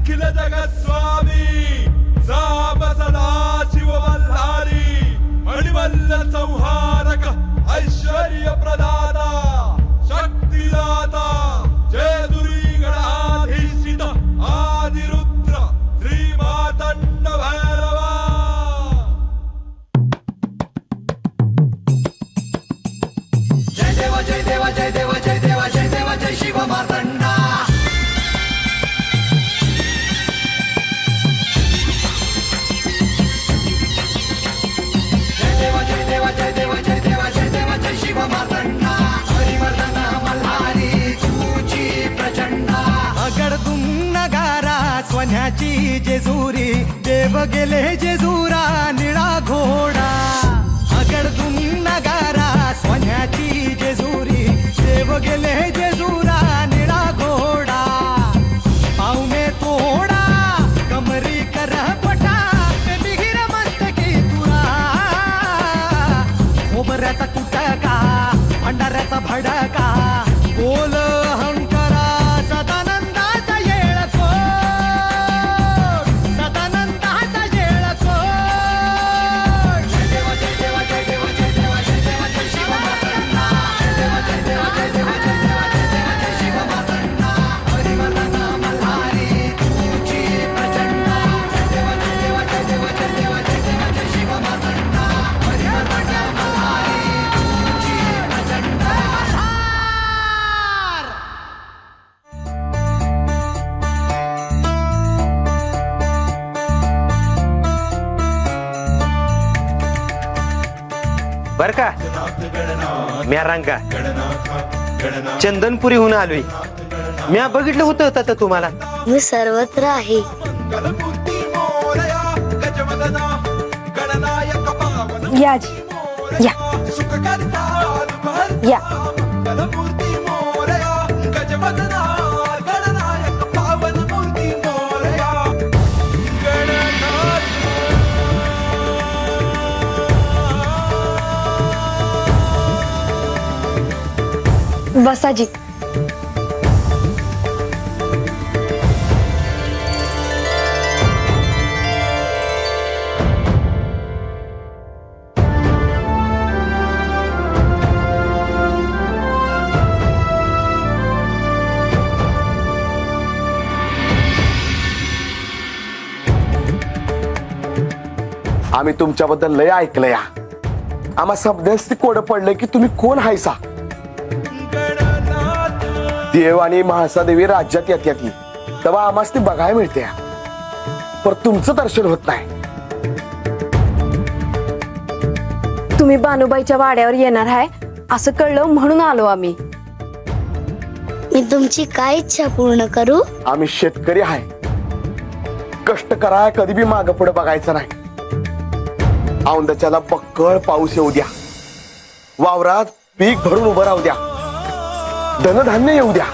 अखिल जगस्वामी साप सदा शिव मल्हारी मणिमल्ल संहारक ऐश्वर्य प्रदाता शक्तिदाता जय दुरी गणाधीशित आदिरुद्र श्री मातंड भैरवा। जय देव जय देव जय देव जय देव जय देव जय शिव मातंडा। जय देव जय देव जय देव जय देव जय देव जय शिव मातंडा। हरिवर्धन मल्हारी तुझी प्रचंडा। अगडतून नगारा सोन्याची जेजुरी देव गेले जेजुरा निळा घोडा। अगडतून नगारा सोन्याची जेजुरी देव गेले जेजुरा निळा घोडा। पाऊ में तोडा कमरी कर पटा बिहिर मस्तकी तुरा। खोबऱ्याचा कुटका भंडाऱ्याचा भडका बोल अहंकारा सदानंदाचा येळकोट सदानंदाचा येळकोट। जय देव जय देव जय देव जय देव जय देव जय शिव मातंडा। जय देव जय देव जय देव जय देव जय देव जय शिव मातंडा। हरिवर्धन मल्हारी तुझी प्रचंडा। जय देव जय देव जय देव जय देव जय देव जय शिव मातंडा। हरिवर्धन मल्हारी तुझी प्रचंडा। बर का म्या रंगा चंदनपुरीहून आलोय। म्या बघितलं होतं आता तुम्हाला। मी सर्वत्र आहे. या जी, या या बसा जी. आम्ही तुमच्याबद्दल लय ऐकलं या. आम्हा शब्दस्ती कोड पडले की तुम्ही कोण हायसा. देव आणि महासादेवी राज्यात येत्यात तेव्हा आम्हास ती बघायला मिळते पण तुमचं दर्शन होत नाही. तुम्ही बानुबाईच्या वाड्यावर येणार आहे असं कळलं म्हणून आलो आम्ही. मी तुमची काय इच्छा पूर्ण करू? आम्ही शेतकरी आहे. कष्ट कराय कधी बी माग पुढे बघायचं नाही. औंदाच्याला बक्कळ पाऊस येऊ द्या. वावरात पीक भरून उभं राहू द्या. धनधान्य येऊ द्या.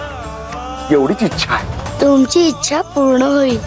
एवढीच इच्छा आहे. तुमची इच्छा पूर्ण होईल.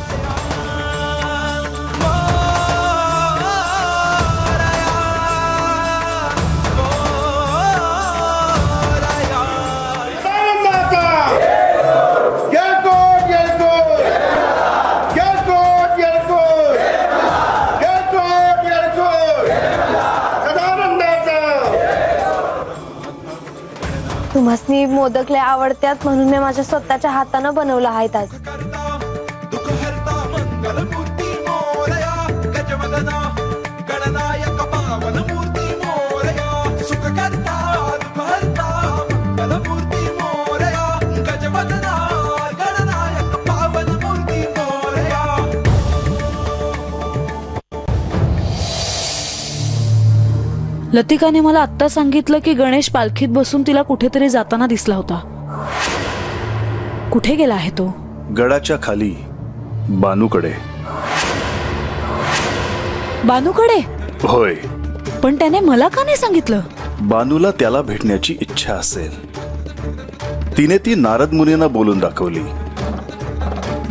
तुम्हासनी मोदक लय आवडत्यात म्हणून मी माझ्या स्वतःच्या हातानं बनवलं आहेत आज. लतिकाने मला आत्ता सांगितलं की गणेश पालखीत बसून तिला कुठेतरी जाताना दिसला होता. कुठे गेला आहे तो? गडाच्या खाली बानूकडे. बानूकडे? होय. पण त्याने मला का नाही सांगितलं? बानूला त्याला भेटण्याची इच्छा असेल. तिने ती नारद मुनींना बोलून दाखवली.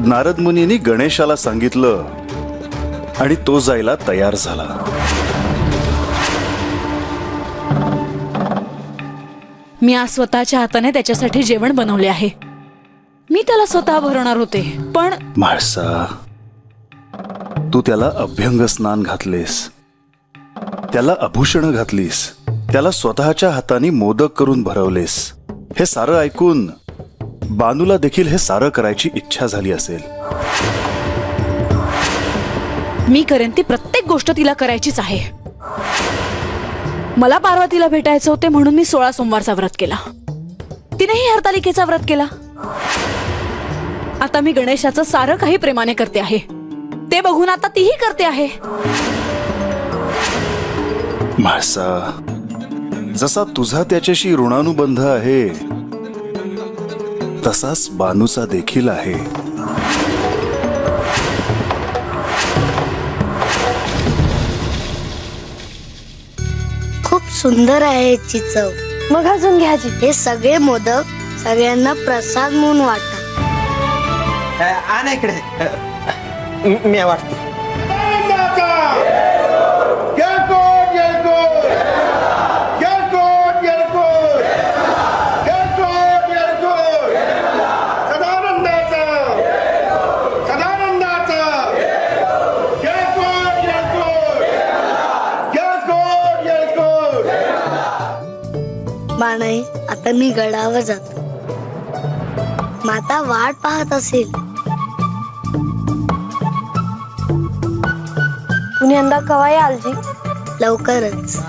नारद मुनींनी गणेशाला सांगितलं आणि तो जायला तयार झाला. मी आज स्वतःच्या हाताने त्याच्यासाठी जेवण बनवले आहे. मी त्याला स्वतः भरवणार होते, पण म्हाळसा, तू त्याला अभ्यंग स्नान घातलेस, त्याला आभूषण घातलीस, त्याला स्वतःच्या हाताने मोदक करून भरवलेस. हे सारं ऐकून बानूला देखील हे सारं करायची इच्छा झाली असेल. मी करेन ती प्रत्येक गोष्ट तिला करायचीच आहे. मला पार्वतीला भेटायचं होते म्हणून मी 16 सोमवारचा व्रत केला. तिनेही हरतालिकेचा व्रत केला. आता मी गणेशाचं सारं काही प्रेमाने करते आहे. ते बघून आता तीही करते आहे. म्हाळसा, जसा तुझा त्याच्याशी ऋणानुबंध आहे तसाच बानूचा देखील आहे. खूप सुंदर आहे याची चव. मग अजून घ्या आजी. हे सगळे मोदक सगळ्यांना प्रसाद म्हणून वाटा. आणा इकडे. मी वाटते. बाणाई, आता मी गडावर जातो. माता वाट पाहत असेल. तुम्ही यंदा कवा याल जी? लवकरच.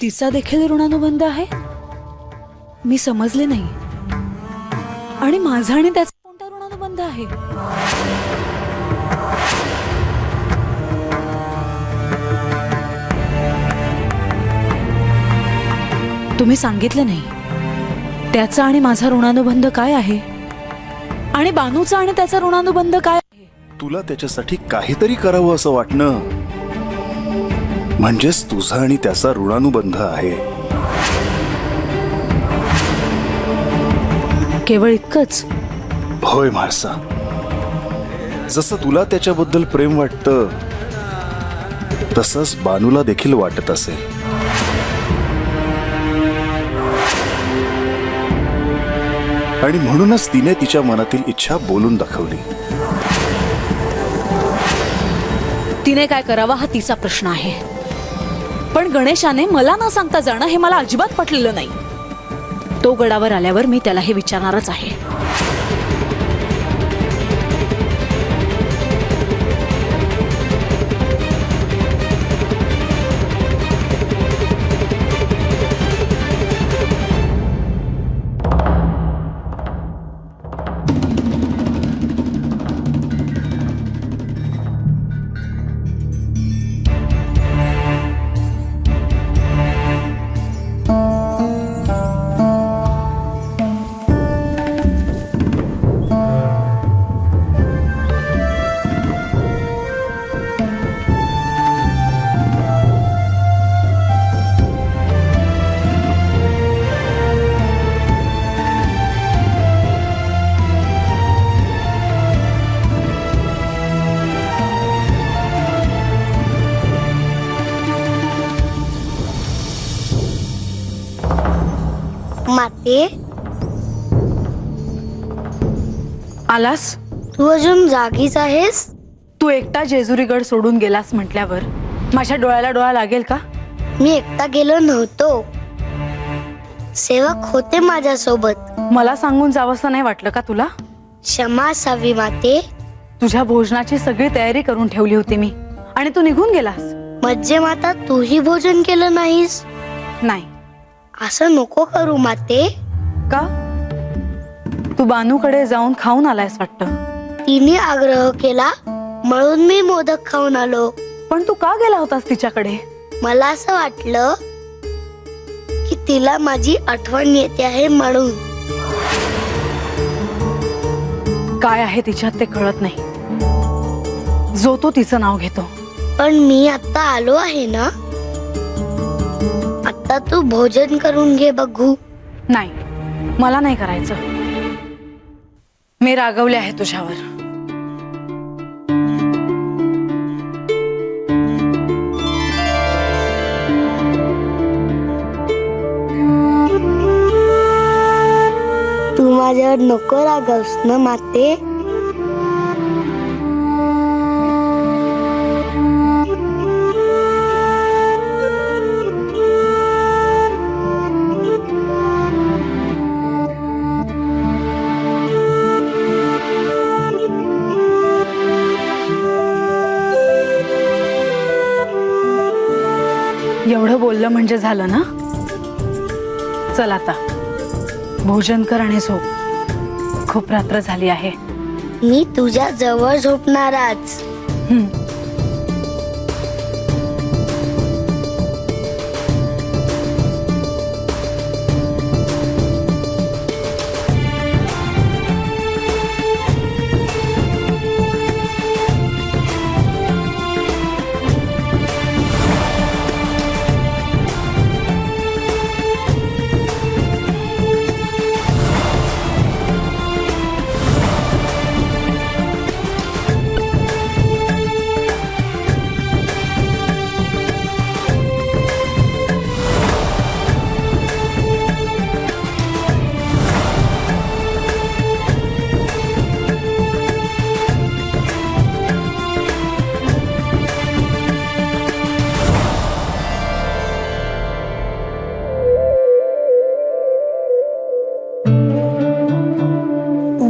तिचा देखील ऋणानुबंध आहे. मी समजले नाही. आणि माझा आणि त्याचा कोणता ऋणानुबंध आहे? तुम्ही सांगितलं नाही त्याचा आणि माझा ऋणानुबंध काय आहे, आणि बानूचा आणि त्याचा ऋणानुबंध काय आहे. तुला त्याच्यासाठी काहीतरी करावं असं वाटणं म्हणजेच तुझा आणि त्याचा ऋणानुबंध आहे. केवळ इतकंच? होय म्हाळसा, जसं तुला त्याच्याबद्दल प्रेम वाटतं तसंच बानूला देखील वाटत असेल. आणि म्हणूनच तिने तिच्या मनातील इच्छा बोलून दाखवली. तिने काय करावा हा तिचा प्रश्न आहे, पण गणेशाने मला न सांगता जाणं हे मला अजिबात पटलेलं नाही. तो गडावर आल्यावर मी त्याला हे विचारणारच आहे. माते, आलास? तू अजून जागीच आहेस? तू एकटा जेजुरीगड सोडून गेलास म्हटल्यावर माझ्या डोळ्याला डोळा लागेल का? मी एकटा गेलो नव्हतो. सेवक होते माझ्या सोबत. मला सांगून जावंसं नाही वाटलं का तुला? क्षमा असावी माते. तुझ्या भोजनाची सगळी तयारी करून ठेवली होती मी. आणि तू निघून गेलास. म्हणजे माता तूही भोजन केलं नाहीस? नाही. असं नको करू माते. का? तू बानूकडे जाऊन खाऊन आलायस वाटतं. तिने आग्रह केला म्हणून मी मोदक खाऊन आलो. पण तू का गेला होतास तिच्याकडे? मला असं वाटलं की तिला माझी आठवण येते आहे म्हणून. काय आहे तिच्यात ते कळत नाही. जो तो तिचं नाव घेतो. पण मी आता आलो आहे ना, आता तू भोजन करून घे बघू. नाही, मला नाही करायचं. मी रागवले आहे तुझ्यावर. तू माझ्यावर नको रागवस ना माते. एवढं बोललं म्हणजे झालं ना? चल आता भोजन कर आणि झोप. खूप रात्र झाली आहे. मी तुझ्या जवळ झोपणार आज.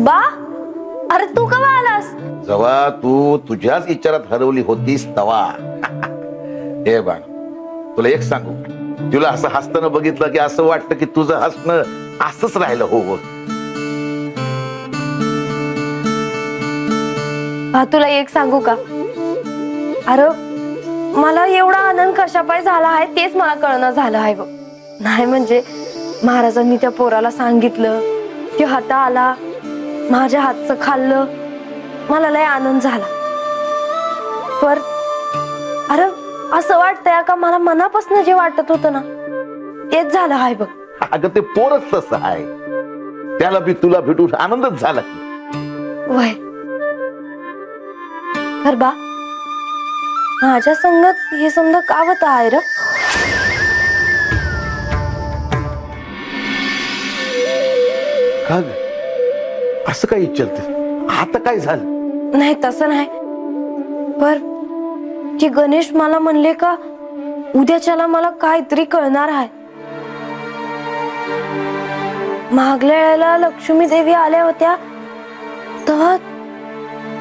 बा, अरे तू कवा आलास? जेव्हा तू तुझ्याच विचारात हरवली होतीस तवा. हे बाळ, तुला एक सांगू, तुला असं हसताना बघितलं की असं वाटतं की तुझं हसणं असंच राहिलं. हो बा, तुला एक सांगू का? अरे मला एवढा आनंद कशापाय झाला आहे तेच मला कळणं झालं आहे बघ. नाही म्हणजे महाराजांनी त्या पोराला सांगितलं की हाता आला, माझ्या हातचं खाल्लं, मला लय आनंद झाला. पर अरे असं वाटतंय का मला मनापासून जे वाटत होतं ना तेच झालं आहे बघ. अगं ते पोरच तसं आहे. त्याला बी तुला भेटून आनंदच झाला. वय तर बा, माझ्या संगत हे समजा का होत आहे र? का ग? असं काय विचारते? आता काय झालं? नाही तसं नाही, पर की गणेश मला म्हणले का उद्याच्याला मला काहीतरी कळणार आहे. मागल्या वेळेला लक्ष्मी देवी आल्या होत्या तेव्हा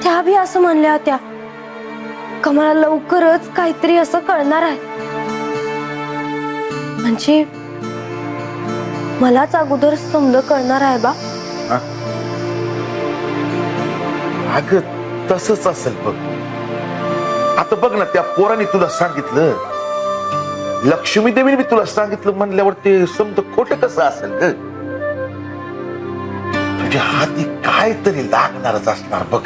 त्या बी असं म्हणल्या होत्या का मला लवकरच काहीतरी असं कळणार आहे. म्हणजे मलाच अगोदर समज कळणार आहे बा. अगं तसंच असेल बघ. आता बघ ना, त्या पोराने तुला सांगितलं, लक्ष्मी देवीने बी तुला सांगितलं म्हणल्यावर ते समज खोटं कसं असेल ग? तुझ्या हाती काय तरी लागणारच असणार बघ.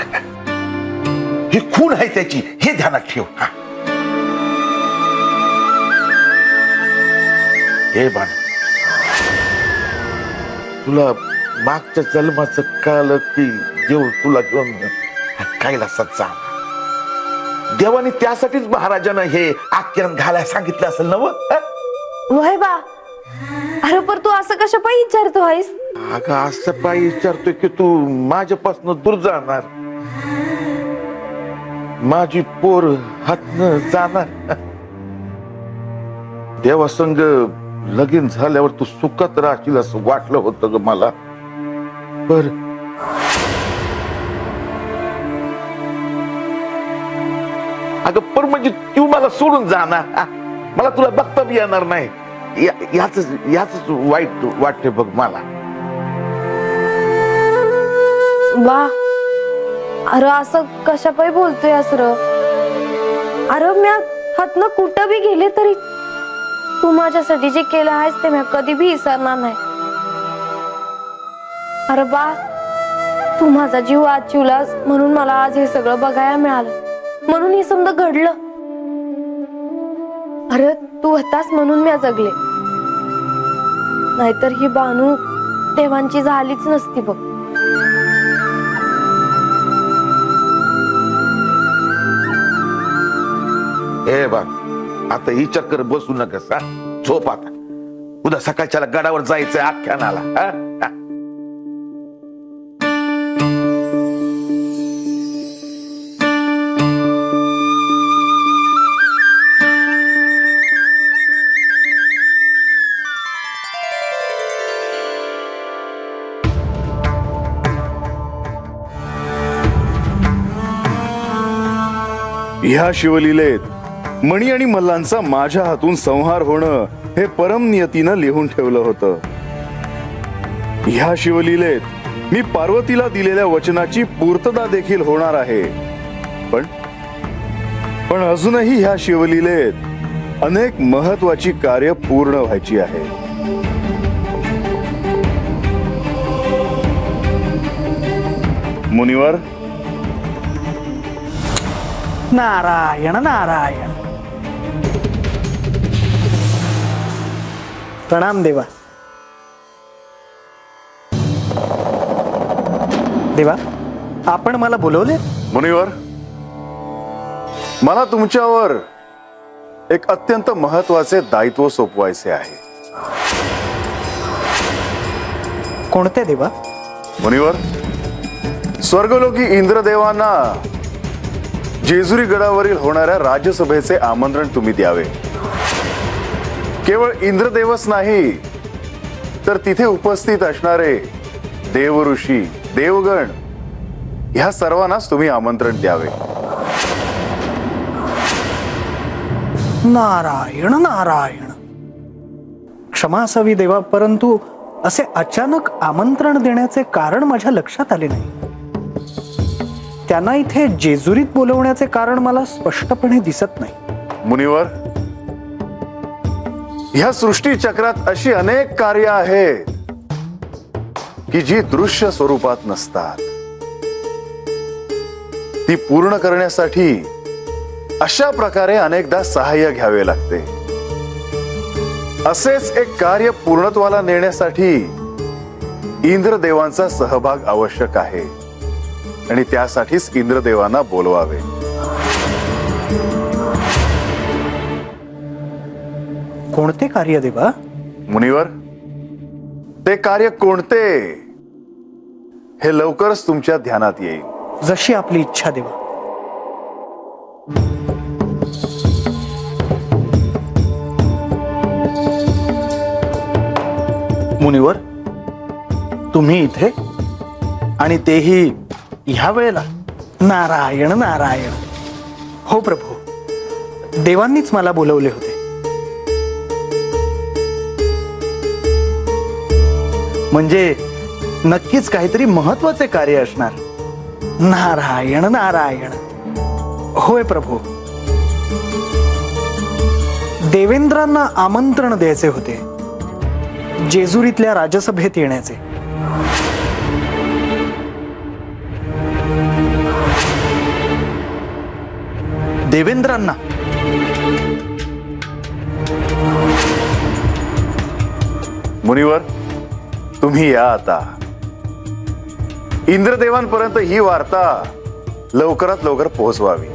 ही खून आहे त्याची, हे ध्यानात ठेव. हे बाण, तुला मागच्या जन्माचं कळलं की देव तुला घेऊन कैलासात जा. देवाने त्यासाठीच महाराजांना हे आख्यान घालायला सांगितलं असेल ना? वय बा, अरे पर तू असं कशा पायी विचारतो आहेस? अगं असं पायी विचारतोय की तू माझ्यापासून दूर जाणार, माझी पोर हातनं जाणार. देवासंग लगीन झाल्यावर तू सुखात राहशील असं वाटलं होतं ग मला. पर अगं पण म्हणजे तू मला सोडून जा ना. मला तुला बघता बी येणार नाही. याच वाईट वाटते बघ मला. वा, अरे असं कशा पायी बोलतोय असर? अरे म्या हातनं कुठं बी गेले तरी तू माझ्यासाठी जे केलं आहेस ते मी कधी बी विसरणार नाही. अरे बा, तू माझा जीव वाचवलास म्हणून मला आज हे सगळं बघायला मिळालं, म्हणून हे समजा घडलं. अरे तू होतास म्हणून मी जगले, नाहीतर ही बानू देवांची झालीच नसती बघ. हे बघ, आता ही चक्कर बसू नकस. झोप आता. उद्या सकाळच्या गडावर जायचंय आख्यानाला. ह्या शिवलीलेत मणी आणि मल्लांचा माझ्या हातून संहार होणं हे परम नियतीनं लिहून ठेवलं होतं. ह्या शिवलीलेत मी पार्वतीला दिलेल्या वचनाची पूर्तता देखील होणार आहे. पण अजूनही ह्या शिवलीलेत अनेक महत्वाची कार्य पूर्ण व्हायची आहे. मुनिवर, नारायण नारायण. प्रणाम देवा. देवा, आपण मला बोलवले? मुनिवर, मला तुमच्यावर एक अत्यंत महत्वाचे दायित्व सोपवायचे आहे. कोणते देवा? मुनिवर, स्वर्गलोकी इंद्रदेवांना जेजुरी गडावरील होणाऱ्या राज्यसभेचे आमंत्रण तुम्ही द्यावे. केवळ इंद्रदेवच नाही तर तिथे उपस्थित असणारे देवऋषी, देवगण ह्या सर्वांनाच तुम्ही आमंत्रण द्यावे. नारायण नारायण. क्षमा असावी देवा, परंतु असे अचानक आमंत्रण देण्याचे कारण माझ्या लक्षात आले नाही. त्यांना इथे जेजुरीत बोलवण्याचे कारण मला स्पष्टपणे दिसत नाही. मुनिवर, ह्या सृष्टी चक्रात अशी अनेक कार्य आहेत की जी दृश्य स्वरूपात नसतात. ती पूर्ण करण्यासाठी अशा प्रकारे अनेकदा सहाय्य घ्यावे लागते. असेच एक कार्य पूर्णत्वाला नेण्यासाठी इंद्रदेवांचा सहभाग आवश्यक आहे आणि त्यासाठीच इंद्रदेवांना बोलवावे. कोणते कार्य देवा? मुनिवर, ते कार्य कोणते हे लवकरच तुमच्या ध्यानात येईल. जशी आपली इच्छा देवा. मुनिवर, तुम्ही इथे आणि तेही ह्या वेळेला? नारायण नारायण. हो प्रभू, देवांनीच मला बोलवले होते. म्हणजे नक्कीच काहीतरी महत्वाचे कार्य असणार. नारायण नारायण. होय प्रभू, देवेंद्रांना आमंत्रण द्यायचे होते जेजुरीतल्या राजसभेत येण्याचे. देवेंद्रांना? मुनिवर, तुम्ही या आता. इंद्रदेवांपर्यंत ही वार्ता लवकरात लवकर पोहोचवावी.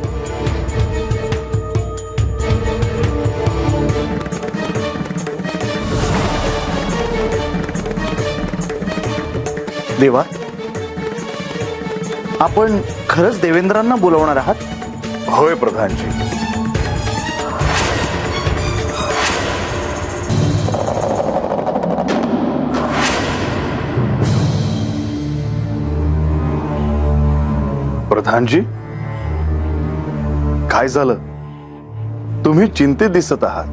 देवा, आपण खरंच देवेंद्रांना बोलवणार आहात? होय प्रधानजी. प्रधानजी, काय झालं? तुम्ही चिंतित दिसत आहात.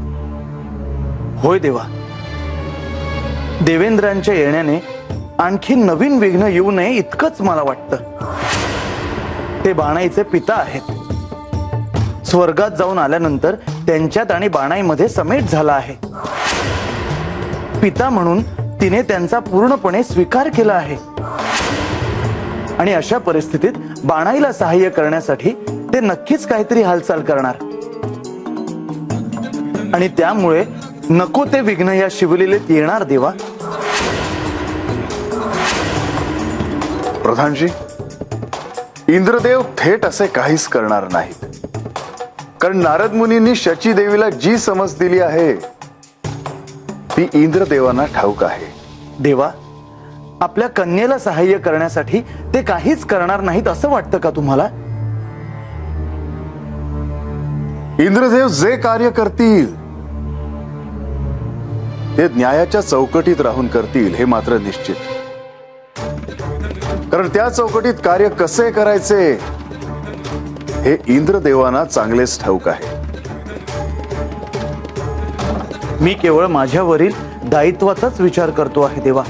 होय देवा, देवेंद्रांच्या येण्याने आणखी नवीन विघ्न येऊ नये इतकंच मला वाटतं. ते बाणाईचे पिता आहेत. स्वर्गात जाऊन आल्यानंतर त्यांच्यात आणि बाणाईमध्ये समेट झाला आहे. पिता म्हणून तिने त्यांचा पूर्णपणे स्वीकार केला आहे. आणि अशा परिस्थितीत बाणाईला सहाय्य करण्यासाठी ते नक्कीच काहीतरी हालचाल करणार. आणि त्यामुळे नको ते विघ्न या शिवलीलेत येणार देवा. प्रधानजी, इंद्रदेव थेट असे काहीच करणार नाहीत. कारण नारद मुनींनी शची देवीला जी समज दिली आहे ती इंद्रदेवांना ठाऊक आहे. देवा, आपल्या कन्येला सहाय्य करण्यासाठी ते काहीच करणार नाहीत असं वाटतं का तुम्हाला? इंद्रदेव जे कार्य करतील ते न्यायाच्या चौकटीत राहून करतील हे मात्र निश्चित. कारण त्या चौकटीत कार्य कसे करायचे हे इंद्रदेवांना चांगलेच ठाऊक आहे. मी केवळ माझ्यावरील दायित्वाचाच विचार करतो आहे देवा.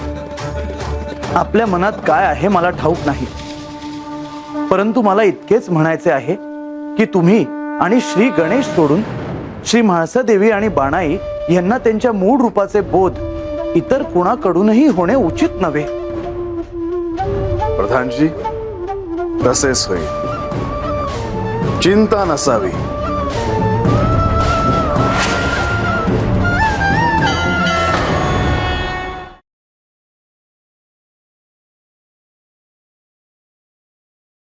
आपल्या मनात काय आहे मला ठाऊक नाही. परंतु मला इतकेच म्हणायचे आहे की तुम्ही आणि श्री गणेश सोडून श्री म्हाळसादेवी आणि बाणाई यांना त्यांच्या मूळ रूपाचे बोध इतर कुणाकडूनही होणे उचित नव्हे. प्रधानजी, तसेच होईल. चिंता नसावी.